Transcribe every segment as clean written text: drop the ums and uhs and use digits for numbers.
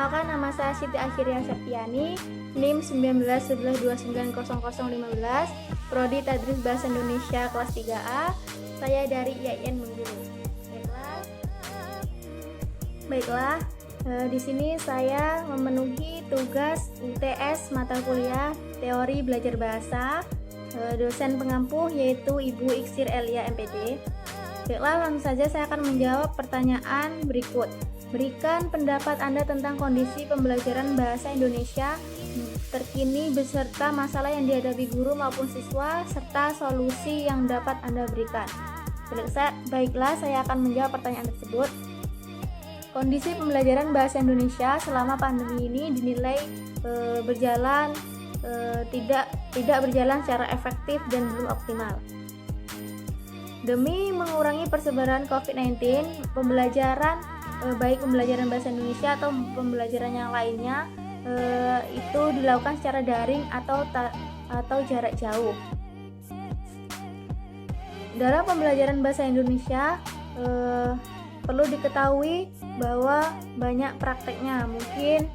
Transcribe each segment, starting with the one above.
Perkenalkan, nama saya Siti Akhiria Septiani, NIM 1911290015, Prodi Tadris Bahasa Indonesia kelas 3A. Saya dari IAIN Bengkulu. Baiklah, di sini saya memenuhi tugas UTS mata kuliah Teori Belajar Bahasa, dosen pengampu yaitu Ibu Iksir Elia MPD. Baiklah, langsung saja saya akan menjawab pertanyaan berikut. Berikan pendapat Anda tentang kondisi pembelajaran bahasa Indonesia terkini beserta masalah yang dihadapi guru maupun siswa serta solusi yang dapat Anda berikan. Baiklah, saya akan menjawab pertanyaan tersebut. Kondisi pembelajaran bahasa Indonesia selama pandemi ini dinilai berjalan tidak berjalan secara efektif dan belum optimal. Demi mengurangi persebaran COVID-19, baik pembelajaran bahasa Indonesia atau pembelajaran yang lainnya itu dilakukan secara daring atau jarak jauh. Dalam pembelajaran bahasa Indonesia perlu diketahui bahwa banyak prakteknya. Mungkin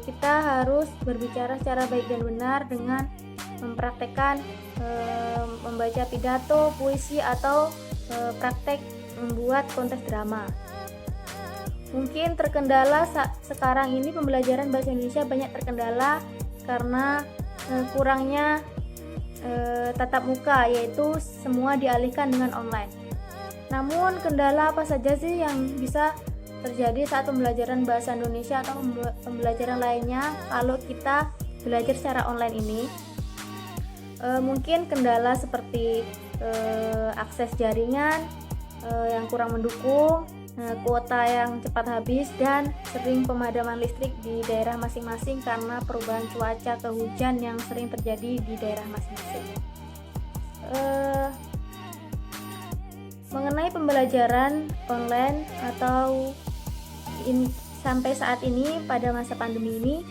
kita harus berbicara secara baik dan benar dengan mempraktekkan membaca pidato, puisi, atau praktek membuat kontes drama. Mungkin terkendala sekarang ini pembelajaran bahasa Indonesia banyak terkendala karena kurangnya tatap muka, yaitu semua dialihkan dengan online. Namun kendala apa saja sih yang bisa terjadi saat pembelajaran bahasa Indonesia atau pembelajaran lainnya kalau kita belajar secara online ini? Mungkin kendala seperti akses jaringan yang kurang mendukung, kuota yang cepat habis, dan sering pemadaman listrik di daerah masing-masing karena perubahan cuaca ke hujan yang sering terjadi di daerah masing-masing. Mengenai pembelajaran online atau sampai saat ini pada masa pandemi ini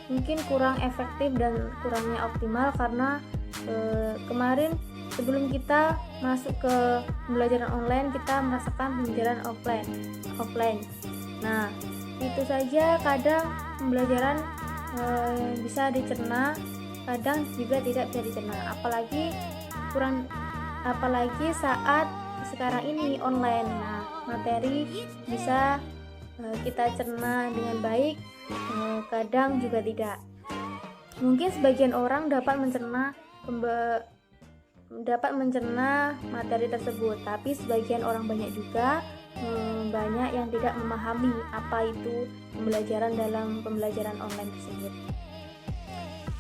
mungkin kurang efektif dan kurangnya optimal karena kemarin sebelum kita masuk ke pembelajaran online, kita merasakan pembelajaran offline. Nah, itu saja kadang pembelajaran bisa dicerna, kadang juga tidak bisa dicerna. Apalagi saat sekarang ini online. Nah, materi bisa kita cerna dengan baik, kadang juga tidak. Mungkin sebagian orang dapat mencerna materi tersebut, tapi sebagian orang banyak juga banyak yang tidak memahami apa itu pembelajaran dalam pembelajaran online tersebut.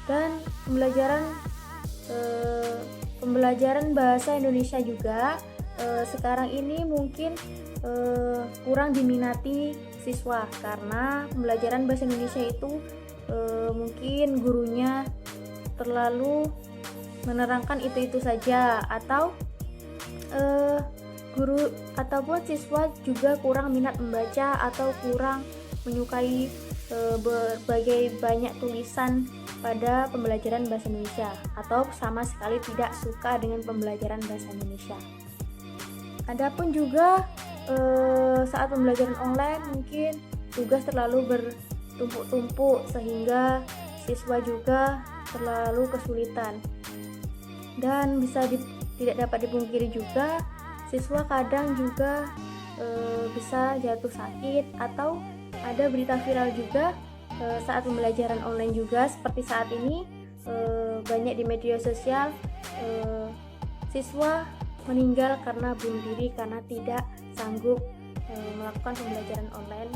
Dan pembelajaran bahasa Indonesia juga sekarang ini mungkin kurang diminati siswa karena pembelajaran bahasa Indonesia itu mungkin gurunya terlalu menerangkan itu saja, atau guru ataupun siswa juga kurang minat membaca atau kurang menyukai berbagai banyak tulisan pada pembelajaran bahasa Indonesia, atau sama sekali tidak suka dengan pembelajaran bahasa Indonesia. Adapun juga saat pembelajaran online mungkin tugas terlalu bertumpuk-tumpuk sehingga siswa juga terlalu kesulitan. Dan tidak dapat dipungkiri juga, siswa kadang juga bisa jatuh sakit, atau ada berita viral juga saat pembelajaran online juga seperti saat ini banyak di media sosial siswa meninggal karena bunuh diri karena tidak sanggup melakukan pembelajaran online.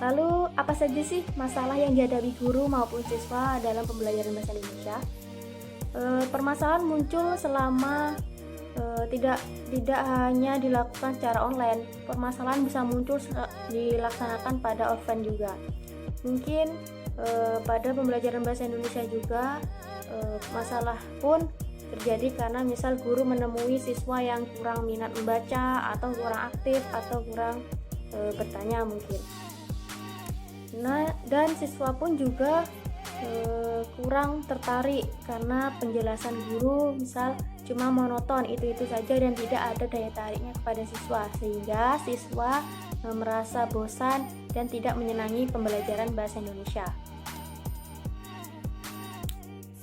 Lalu apa saja sih masalah yang dihadapi guru maupun siswa dalam pembelajaran bahasa Indonesia? Permasalahan muncul selama tidak hanya dilakukan secara online. Permasalahan bisa muncul dilaksanakan pada offline juga. Mungkin pada pembelajaran bahasa Indonesia juga masalah pun terjadi karena misal guru menemui siswa yang kurang minat membaca atau kurang aktif atau kurang bertanya mungkin. Nah, dan siswa pun juga kurang tertarik karena penjelasan guru misal cuma monoton itu saja dan tidak ada daya tariknya kepada siswa, sehingga siswa merasa bosan dan tidak menyenangi pembelajaran bahasa Indonesia.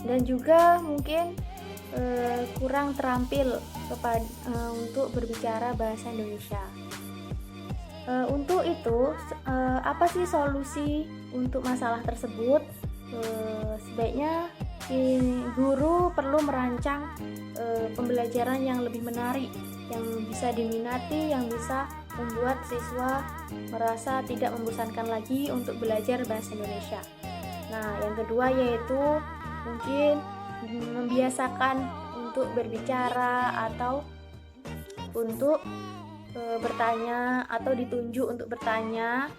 Dan juga mungkin kurang terampil untuk berbicara bahasa Indonesia. Untuk itu, apa sih solusi untuk masalah tersebut? Sebaiknya guru perlu merancang pembelajaran yang lebih menarik, yang bisa diminati, yang bisa membuat siswa merasa tidak membosankan lagi untuk belajar bahasa Indonesia. Nah, yang kedua yaitu mungkin membiasakan untuk berbicara atau untuk bertanya atau ditunjuk untuk bertanya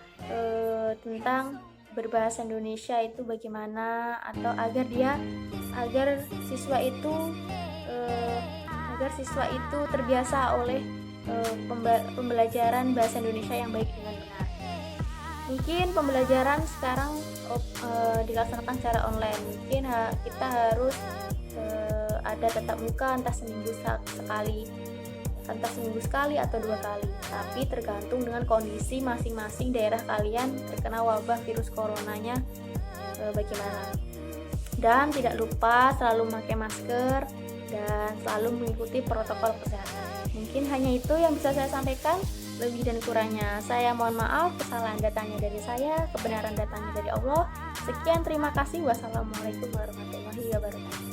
tentang berbahasa Indonesia itu bagaimana, atau agar siswa itu terbiasa oleh pembelajaran bahasa Indonesia yang baik dengan benar. Mungkin pembelajaran sekarang dilaksanakan secara online, mungkin kita harus ada tatap muka entah seminggu sekali atau 2 kali, tapi tergantung dengan kondisi masing-masing daerah kalian terkena wabah virus coronanya bagaimana. Dan tidak lupa selalu memakai masker dan selalu mengikuti protokol kesehatan. Mungkin hanya itu yang bisa saya sampaikan. Lebih dan kurangnya saya mohon maaf. Kesalahan datangnya dari saya, kebenaran datangnya dari Allah. Sekian, terima kasih. Wassalamualaikum warahmatullahi wabarakatuh.